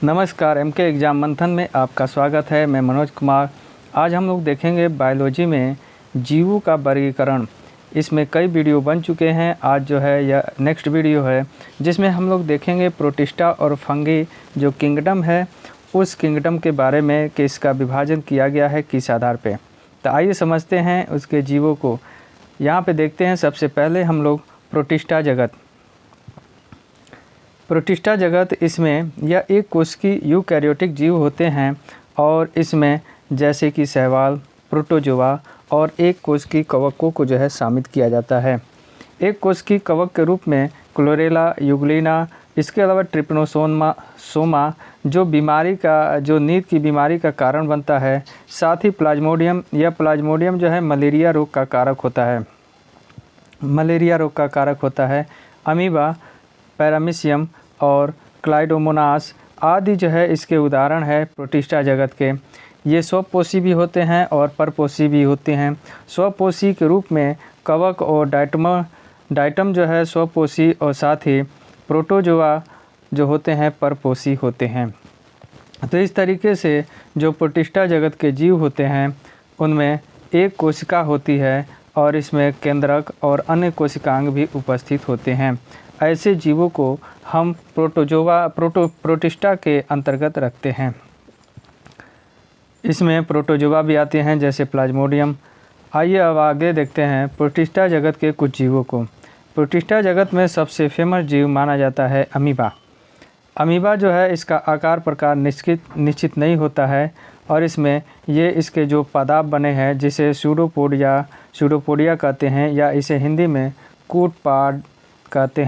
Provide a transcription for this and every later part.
नमस्कार, MK exam मंथन में आपका स्वागत है। मैं मनोज कुमार। आज हम लोग देखेंगे बायोलॉजी में जीवों का वर्गीकरण। इसमें कई वीडियो बन चुके हैं। आज जो है यह नेक्स्ट वीडियो है जिसमें हम लोग देखेंगे प्रोटिस्टा और फंगी जो किंगडम है, उस किंगडम के बारे में कि इसका विभाजन किया गया है किस आधार पे। तो आइए समझते हैं उसके जीवों को। यहाँ पे देखते हैं सबसे पहले हम लोग प्रोटिस्टा जगत। प्रोटिस्टा जगत, इसमें यह एक कोशिकीय यूकैरियोटिक जीव होते हैं और इसमें जैसे कि शैवाल, प्रोटोजोआ और एक कोशिकीय कवकों को जो है शामिल किया जाता है। एक कोशिकीय कवक के रूप में क्लोरेला, यूग्लिना, इसके अलावा ट्रिपनोसोमा जो नींद की बीमारी का कारण बनता है। साथ ही प्लाज्मोडियम, यह प्लाज्मोडियम जो है मलेरिया रोग का कारक होता है। अमीबा, पैरामीशियम और क्लाइडोमोनास आदि जो है इसके उदाहरण है प्रोटिस्टा जगत के। ये स्वपोषी भी होते हैं और परपोषी भी होते हैं। स्वपोषी के रूप में कवक और डाइटम जो है स्वपोषी और साथ ही प्रोटोजोआ जो होते हैं परपोषी होते हैं। तो इस तरीके से जो प्रोटिस्टा जगत के जीव होते हैं उनमें एक कोशिका होती है और इसमें केंद्रक और अन्य कोशिकांग भी उपस्थित होते हैं। ऐसे जीवों को हम प्रोटिस्टा के अंतर्गत रखते हैं। इसमें प्रोटोजोआ भी आते हैं जैसे प्लाज्मोडियम। आइए अब आगे देखते हैं प्रोटिस्टा जगत के कुछ जीवों को। प्रोटिस्टा जगत में सबसे फेमस जीव माना जाता है अमीबा। अमीबा जो है इसका आकार प्रकार निश्चित नहीं होता है और इसमें इसके जो पादाप बने हैं जिसे सूडोपोडिया कहते हैं या इसे हिंदी में कूटपाद कहते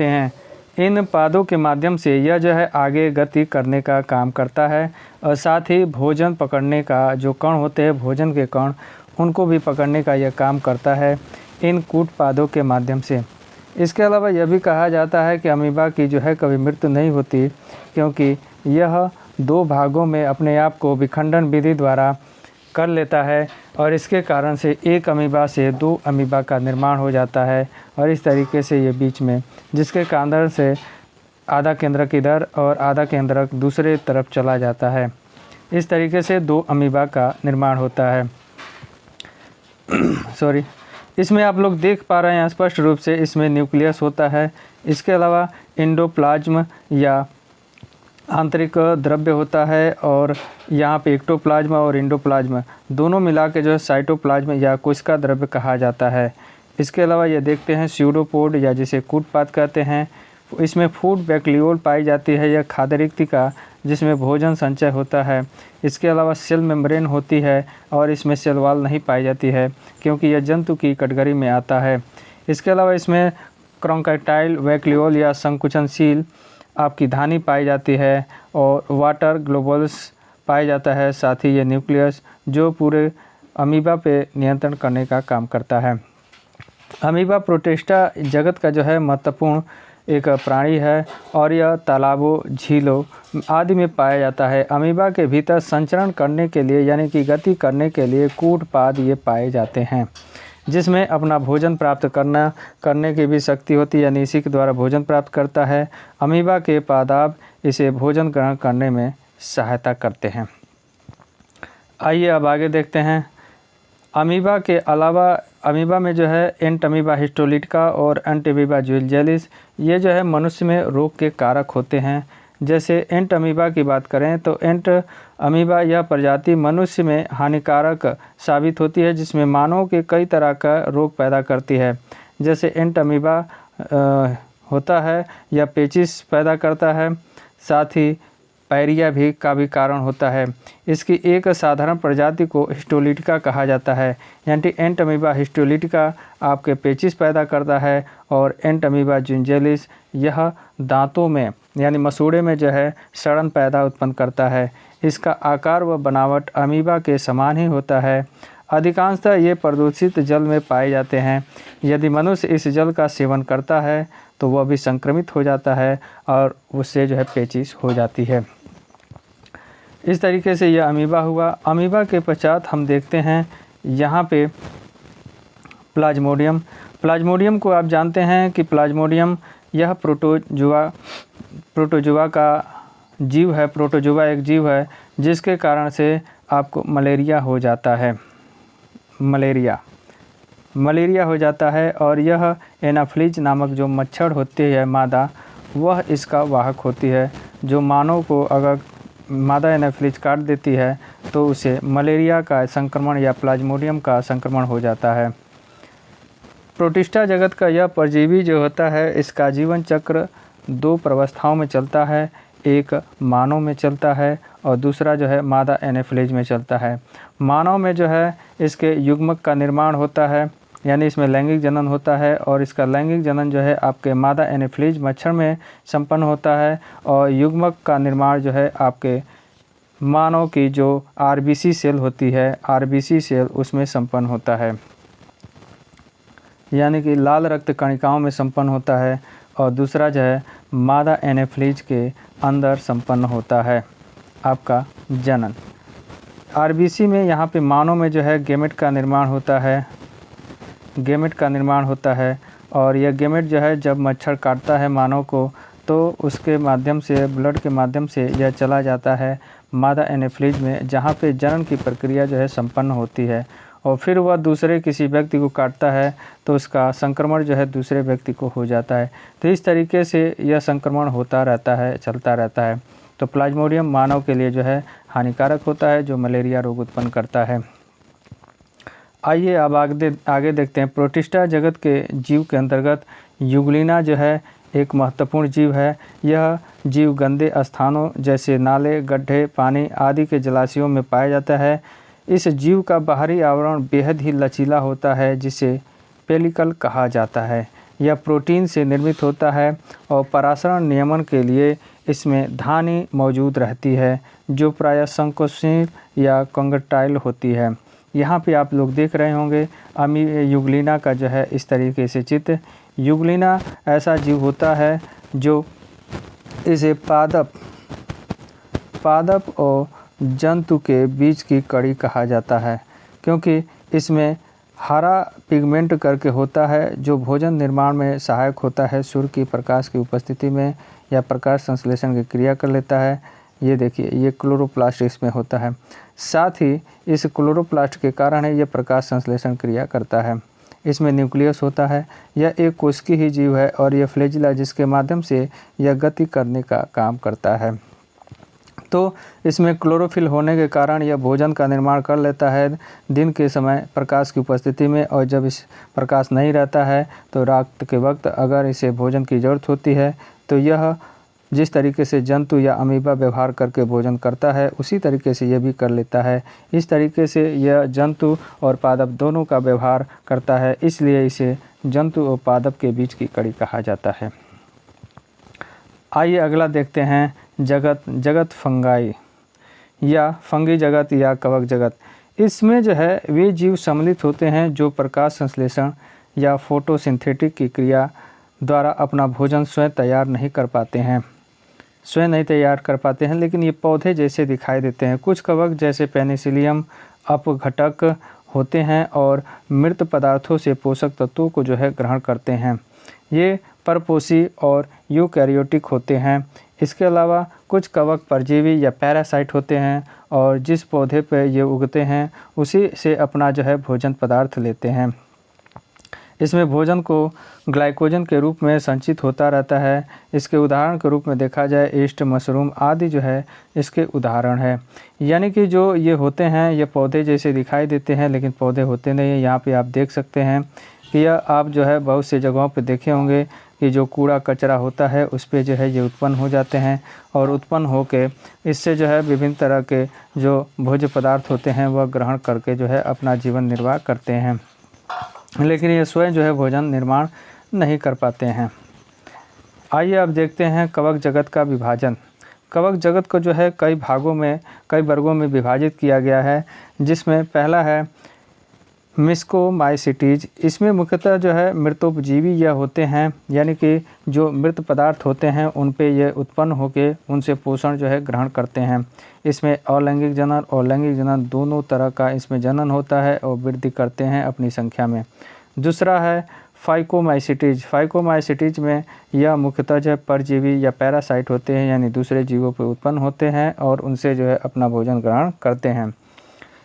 हैं। इन पादों के माध्यम से यह जो है आगे गति करने का काम करता है और साथ ही भोजन पकड़ने का जो कण होते हैं, भोजन के कण, उनको भी पकड़ने का यह काम करता है इन कूटपादों के माध्यम से। इसके अलावा यह भी कहा जाता है कि अमीबा की जो है कभी मृत्यु नहीं होती, क्योंकि यह 2 भागों में अपने आप को विखंडन विधि द्वारा कर लेता है और इसके कारण से एक अमीबा से 2 अमीबा का निर्माण हो जाता है और इस तरीके से ये बीच में, जिसके कारण से आधा केंद्रक इधर और आधा केंद्रक दूसरे तरफ चला जाता है। इस तरीके से 2 अमीबा का निर्माण होता है। इसमें आप लोग देख पा रहे हैं स्पष्ट रूप से इसमें न्यूक्लियस होता है। इसके अलावा एंडोप्लाज्म या आंतरिक द्रव्य होता है और यहाँ पे एक्टोप्लाज्म और एंडोप्लाज्म दोनों मिला के जो है साइटोप्लाज्म या कोशिका द्रव्य कहा जाता है। इसके अलावा ये देखते हैं स्यूडोपोड या जिसे कूटपाद कहते हैं। इसमें फूड वैक्यूल पाई जाती है या खाद्य रिक्तिका जिसमें भोजन संचय होता है। इसके अलावा सेल मेम्ब्रेन होती है और इसमें सेल वॉल नहीं पाई जाती है क्योंकि यह जंतु की कैटेगरी में आता है। इसके अलावा इसमें क्रोंकाइटाइल वैक्यूल या संकुचनशील आपकी धानी पाई जाती है और वाटर ग्लोबुलस पाया जाता है। साथ ही ये न्यूक्लियस जो पूरे अमीबा पे नियंत्रण करने का काम करता है। अमीबा प्रोटिस्टा जगत का जो है महत्वपूर्ण एक प्राणी है और यह तालाबों, झीलों आदि में पाया जाता है। अमीबा के भीतर संचरण करने के लिए यानी कि गति करने के लिए कूटपाद ये पाए जाते हैं, जिसमें अपना भोजन प्राप्त करने की भी शक्ति होती है, यानी इसी के द्वारा भोजन प्राप्त करता है। अमीबा के पादाप इसे भोजन ग्रहण करने में सहायता करते हैं। आइए अब आगे देखते हैं। अमीबा के अलावा अमीबा में जो है एंट अमीबा हिस्टोलिटिका और एंट अमीबा ज़ुइलज़ेलिस ये जो है मनुष्य में रोग के कारक होते हैं। जैसे एंट अमीबा की बात करें तो एंट अमीबा यह प्रजाति मनुष्य में हानिकारक साबित होती है, जिसमें मानव के कई तरह का रोग पैदा करती है। जैसे एंट अमीबा होता है यह पेचिस पैदा करता है, साथ ही पायरिया का भी कारण होता है। इसकी एक साधारण प्रजाति को हिस्टोलिटिका कहा जाता है, यानी एंट अमीबा हिस्टोलिटिका आपके पेचिस पैदा करता है और एंट अमीबा ज़ुइलज़ेलिस यह दांतों में यानी मसूड़े में जो है सड़न उत्पन्न करता है। इसका आकार व बनावट अमीबा के समान ही होता है। अधिकांशतः ये प्रदूषित जल में पाए जाते हैं। यदि मनुष्य इस जल का सेवन करता है तो वह भी संक्रमित हो जाता है और उससे जो है पेचिस हो जाती है। इस तरीके से यह अमीबा हुआ। अमीबा के पश्चात हम देखते हैं यहाँ पे प्लाज्मोडियम। प्लाज्मोडियम को आप जानते हैं कि प्लाज्मोडियम यह प्रोटोजोआ प्रोटोजुआ का जीव है। प्रोटोजुआ एक जीव है जिसके कारण से आपको मलेरिया हो जाता है। मलेरिया हो जाता है और यह एनाफ्लीज नामक जो मच्छर होती है मादा, वह इसका वाहक होती है। जो मानव को अगर मादा एनाफ्लीज काट देती है तो उसे मलेरिया का संक्रमण या प्लाज्मोडियम का संक्रमण हो जाता है। प्रोटिस्टा जगत का यह परजीवी जो होता है, इसका जीवन चक्र 2 प्रवस्थाओं में चलता है। एक मानव में चलता है और दूसरा जो है मादा एनाफ्लीज में चलता है। मानव में जो है इसके युग्मक का निर्माण होता है, यानी इसमें लैंगिक जनन होता है और इसका लैंगिक जनन जो है आपके मादा एनाफ्लीज मच्छर में संपन्न होता है और युग्मक का निर्माण जो है आपके मानव की जो आरबीसी सेल होती है, आरबीसी सेल उसमें संपन्न होता है, यानी कि लाल रक्त कणिकाओं में संपन्न होता है। और दूसरा जो है मादा एनाफ्लीज के अंदर संपन्न होता है आपका जनन। आरबीसी में यहाँ पे मानव में जो है गेमेट का निर्माण होता है और यह गेमेट जो है जब मच्छर काटता है मानव को तो उसके माध्यम से, ब्लड के माध्यम से यह चला जाता है मादा एनाफ्लीज में, जहाँ पे जनन की प्रक्रिया जो है संपन्न होती है और फिर वह दूसरे किसी व्यक्ति को काटता है तो उसका संक्रमण जो है दूसरे व्यक्ति को हो जाता है। तो इस तरीके से यह संक्रमण होता रहता है, चलता रहता है। तो प्लाज्मोडियम मानव के लिए जो है हानिकारक होता है, जो मलेरिया रोग उत्पन्न करता है। आइए अब आगे देखते हैं। प्रोटिस्टा जगत के जीव के अंतर्गत यूग्लिना जो है एक महत्वपूर्ण जीव है। यह जीव गंदे स्थानों जैसे नाले, गड्ढे, पानी आदि के जलाशयों में पाया जाता है। इस जीव का बाहरी आवरण बेहद ही लचीला होता है, जिसे पेलिकल कहा जाता है। यह प्रोटीन से निर्मित होता है और परासरण नियमन के लिए इसमें धानी मौजूद रहती है, जो प्रायः संकोचशील या कंगटाइल होती है। यहाँ पे आप लोग देख रहे होंगे यूग्लिना का जो है इस तरीके से चित्र। यूग्लिना ऐसा जीव होता है जो इसे पादप और जंतु के बीच की कड़ी कहा जाता है, क्योंकि इसमें हरा पिगमेंट करके होता है जो भोजन निर्माण में सहायक होता है। सूर्य की प्रकाश की उपस्थिति में या प्रकाश संश्लेषण की क्रिया कर लेता है। ये देखिए, ये क्लोरोप्लास्ट इसमें होता है। साथ ही इस क्लोरोप्लास्ट के कारण है ये प्रकाश संश्लेषण क्रिया करता है। इसमें न्यूक्लियस होता है। यह एक कोशिकीय ही जीव है और यह फ्लैजिला जिसके माध्यम से यह गति करने का काम करता है। तो इसमें क्लोरोफिल होने के कारण यह भोजन का निर्माण कर लेता है दिन के समय प्रकाश की उपस्थिति में, और जब इस प्रकाश नहीं रहता है तो रात के वक्त अगर इसे भोजन की ज़रूरत होती है तो यह जिस तरीके से जंतु या अमीबा व्यवहार करके भोजन करता है उसी तरीके से यह भी कर लेता है। इस तरीके से यह जंतु और पादप दोनों का व्यवहार करता है, इसलिए इसे जंतु और पादप के बीच की कड़ी कहा जाता है। आइए अगला देखते हैं जगत फंगाई या फंगी जगत या कवक जगत। इसमें जो है वे जीव सम्मिलित होते हैं जो प्रकाश संश्लेषण या फोटोसिंथेटिक की क्रिया द्वारा अपना भोजन स्वयं तैयार नहीं कर पाते हैं, लेकिन ये पौधे जैसे दिखाई देते हैं। कुछ कवक जैसे पेनिसिलियम अपघटक होते हैं और मृत पदार्थों से पोषक तत्वों को जो है ग्रहण करते हैं। ये परपोषी और यूकैरियोटिक होते हैं। इसके अलावा कुछ कवक परजीवी या पैरासाइट होते हैं और जिस पौधे पर ये उगते हैं उसी से अपना जो है भोजन पदार्थ लेते हैं। इसमें भोजन को ग्लाइकोजन के रूप में संचित होता रहता है। इसके उदाहरण के रूप में देखा जाए ईस्ट, मशरूम आदि जो है इसके उदाहरण है। यानी कि जो ये होते हैं ये पौधे जैसे दिखाई देते हैं लेकिन पौधे होते नहीं हैं। यहाँ पे आप देख सकते हैं कि यह आप जो है बहुत से जगहों पे देखे होंगे कि जो कूड़ा कचरा होता है उस पे जो है ये उत्पन्न हो जाते हैं और उत्पन्न होके इससे जो है विभिन्न तरह के जो भोज्य पदार्थ होते हैं वह ग्रहण करके जो है अपना जीवन निर्वाह करते हैं, लेकिन ये स्वयं जो है भोजन निर्माण नहीं कर पाते हैं। आइए अब देखते हैं कवक जगत का विभाजन। कवक जगत को जो है कई वर्गों में विभाजित किया गया है, जिसमें पहला है मिस्कोमाइसिटीज। इसमें मुख्यतः जो है मृतोपजीवी यह होते हैं, यानी कि जो मृत पदार्थ होते हैं उन पे ये उत्पन्न होकर उनसे पोषण जो है ग्रहण करते हैं। इसमें अलैंगिक जनन और लैंगिक जनन दोनों तरह का इसमें जनन होता है और वृद्धि करते हैं अपनी संख्या में। दूसरा है फाइकोमाइसिटीज में यह मुख्यतः जो है परजीवी या पैरासाइट होते हैं, यानी दूसरे जीवों पर उत्पन्न होते हैं और उनसे जो है अपना भोजन ग्रहण करते हैं।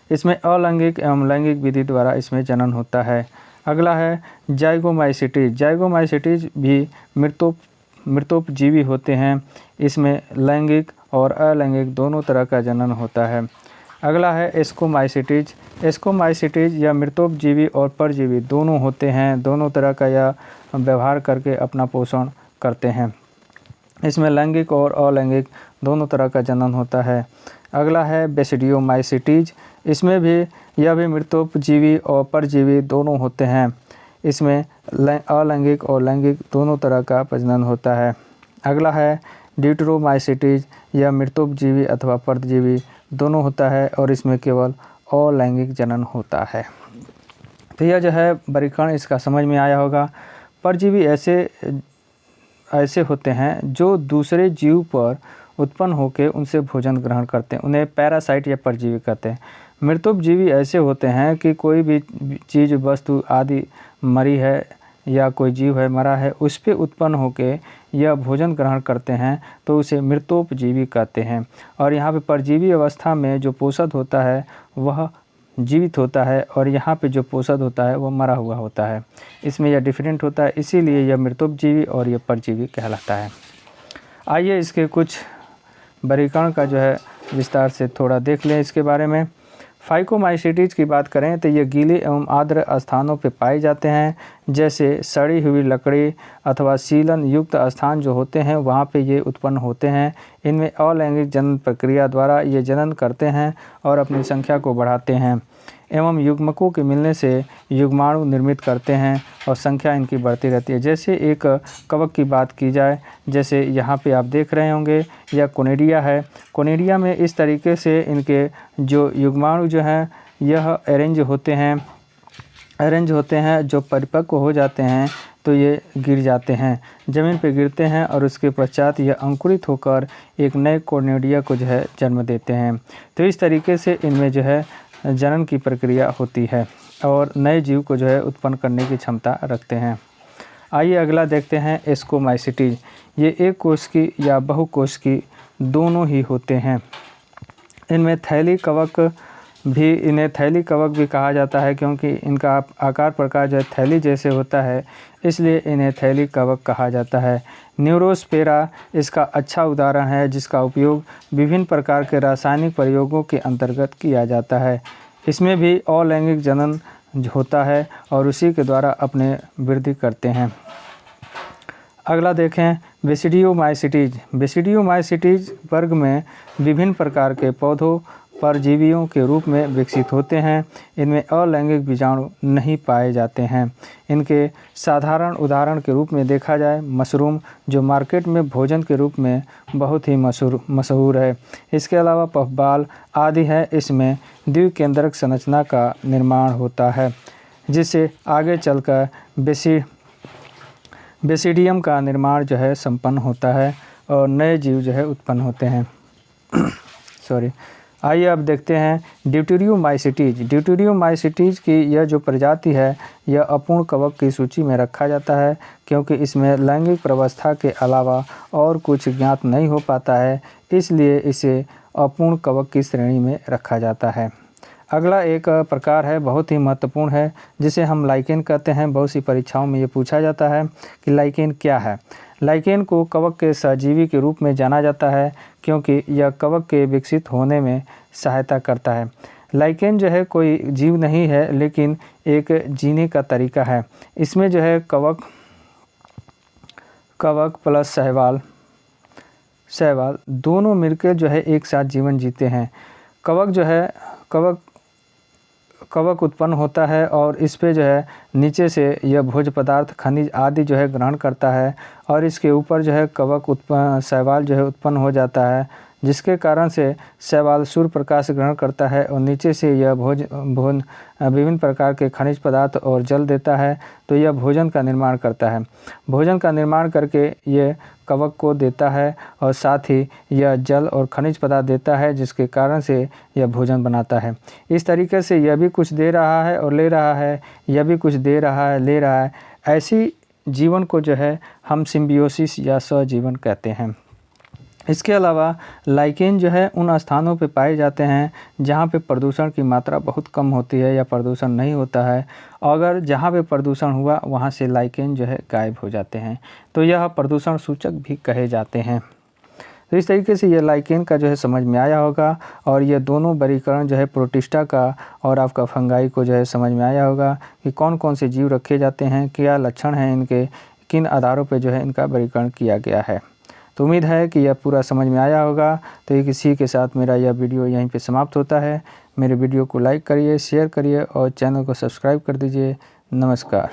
इसमें अलैंगिक एवं लैंगिक विधि द्वारा इसमें जनन होता है। अगला है जाइगोमाइसिटीज भी मृतोपजीवी होते हैं। इसमें लैंगिक और अलैंगिक दोनों तरह का जनन होता है। अगला है एस्कोमाइसिटीज या मृतोपजीवी और परजीवी दोनों होते हैं, दोनों तरह का यह व्यवहार करके अपना पोषण करते हैं। इसमें लैंगिक और अलैंगिक दोनों तरह का जनन होता है। अगला है बेसिडियोमाइसिटीज, इसमें भी यह भी मृतोपजीवी और परजीवी दोनों होते हैं। इसमें अलैंगिक और लैंगिक दोनों तरह का प्रजनन होता है। अगला है ड्यूटेरोमाइसिटीज, यह मृतोपजीवी अथवा परजीवी दोनों होता है और इसमें केवल अलैंगिक जनन होता है। तो यह जो है वर्गीकरण इसका समझ में आया होगा। परजीवी ऐसे होते हैं जो दूसरे जीव पर उत्पन्न होकर उनसे भोजन ग्रहण करते हैं, उन्हें पैरासाइट या परजीवी कहते हैं। मृतोपजीवी ऐसे होते हैं कि कोई भी चीज़, वस्तु आदि मरी है या कोई जीव है मरा है, उस पे उत्पन्न होकर यह भोजन ग्रहण करते हैं, तो उसे मृतोपजीवी कहते हैं। और यहाँ पे परजीवी अवस्था में जो पोषक होता है वह जीवित होता है और यहाँ पे जो पोषक होता है वह मरा हुआ होता है। इसमें यह डिफरेंट होता है, इसीलिए यह मृतोपजीवी और यह परजीवी कहलाता है। आइए इसके कुछ वर्गीकरण का जो है विस्तार से थोड़ा देख लें इसके बारे में। फाइकोमाइसिटीज की बात करें तो ये गीले एवं आर्द्र स्थानों पर पाए जाते हैं, जैसे सड़ी हुई लकड़ी अथवा सीलन युक्त स्थान जो होते हैं वहाँ पे ये उत्पन्न होते हैं। इनमें अलैंगिक जनन प्रक्रिया द्वारा ये जनन करते हैं और अपनी संख्या को बढ़ाते हैं एवं युग्मकों के मिलने से युग्माणु निर्मित करते हैं और संख्या इनकी बढ़ती रहती है। जैसे एक कवक की बात की जाए, जैसे यहाँ पे आप देख रहे होंगे यह कोनिडिया है। कोनिडिया में इस तरीके से इनके जो युग्माणु जो हैं यह अरेंज होते हैं। जो परिपक्व हो जाते हैं तो ये गिर जाते हैं, ज़मीन पे गिरते हैं और उसके पश्चात यह अंकुरित होकर एक नए कोनिडिया को जो है जन्म देते हैं। तो इस तरीके से इनमें जो है जनन की प्रक्रिया होती है और नए जीव को जो है उत्पन्न करने की क्षमता रखते हैं। आइए अगला देखते हैं एस्कोमाइसिटीज। ये एक कोश की या बहुकोश की दोनों ही होते हैं। इनमें थैली कवक भी कहा जाता है, क्योंकि इनका आकार प्रकार जो है थैली जैसे होता है, इसलिए इन्हें थैली कवक कहा जाता है। न्यूरोस्पेरा इसका अच्छा उदाहरण है, जिसका उपयोग विभिन्न प्रकार के रासायनिक प्रयोगों के अंतर्गत किया जाता है। इसमें भी अलैंगिक जनन होता है और उसी के द्वारा अपने वृद्धि करते हैं। अगला देखें बेसिडियोमाइसिटीज। बेसिडियोमाइसिटीज वर्ग में विभिन्न प्रकार के पौधों परजीवियों के रूप में विकसित होते हैं। इनमें अलैंगिक बीजाणु नहीं पाए जाते हैं। इनके साधारण उदाहरण के रूप में देखा जाए मशरूम, जो मार्केट में भोजन के रूप में बहुत ही मशहूर है। इसके अलावा पफबाल आदि है। इसमें द्विकेंद्रक संरचना का निर्माण होता है, जिससे आगे चलकर बेसिडियम का निर्माण जो है संपन्न होता है और नए जीव जो है उत्पन्न होते हैं। आइए अब देखते हैं ड्यूटेरियोमाइसिटीज। ड्यूटेरियोमाइसिटीज की यह जो प्रजाति है यह अपूर्ण कवक की सूची में रखा जाता है, क्योंकि इसमें लैंगिक प्रवस्था के अलावा और कुछ ज्ञात नहीं हो पाता है, इसलिए इसे अपूर्ण कवक की श्रेणी में रखा जाता है। अगला एक प्रकार है, बहुत ही महत्वपूर्ण है, जिसे हम लाइकेन कहते हैं। बहुत सी परीक्षाओं में ये पूछा जाता है कि लाइकेन क्या है। लाइकेन को कवक के सहजीवी के रूप में जाना जाता है, क्योंकि यह कवक के विकसित होने में सहायता करता है। लाइकेन जो है कोई जीव नहीं है, लेकिन एक जीने का तरीका है। इसमें जो है कवक प्लस शैवाल दोनों मिलकर जो है एक साथ जीवन जीते हैं। कवक उत्पन्न होता है और इस पे जो है नीचे से यह भोज्य पदार्थ खनिज आदि जो है ग्रहण करता है और इसके ऊपर जो है शैवाल जो है उत्पन्न हो जाता है, जिसके कारण से शैवाल सूर्य प्रकाश ग्रहण करता है और नीचे से यह विभिन्न प्रकार के खनिज पदार्थ और जल देता है, तो यह भोजन का निर्माण करता है। भोजन का निर्माण करके ये कवक को देता है और साथ ही यह जल और खनिज पदार्थ देता है, जिसके कारण से यह भोजन बनाता है। इस तरीके से यह भी कुछ दे रहा है और ले रहा है, यह भी कुछ दे रहा है, ले रहा है। ऐसी जीवन को जो है हम सिम्बियोसिस या सहजीवन कहते हैं। इसके अलावा लाइकेन जो है उन स्थानों पे पाए जाते हैं जहाँ पे प्रदूषण की मात्रा बहुत कम होती है या प्रदूषण नहीं होता है। अगर जहाँ पे प्रदूषण हुआ वहाँ से लाइकेन जो है गायब हो जाते हैं, तो यह प्रदूषण सूचक भी कहे जाते हैं। तो इस तरीके से ये लाइकेन का जो है समझ में आया होगा, और ये दोनों वर्गीकरण जो है प्रोटिस्टा का और आपका फंगाई को जो है समझ में आया होगा कि कौन कौन से जीव रखे जाते हैं, क्या लक्षण हैं इनके, किन आधारों पे जो है इनका वर्गीकरण किया गया है। तो उम्मीद है कि यह पूरा समझ में आया होगा। तो इसी के साथ मेरा यह वीडियो यहीं पे समाप्त होता है। मेरे वीडियो को लाइक करिए, शेयर करिए और चैनल को सब्सक्राइब कर दीजिए। नमस्कार।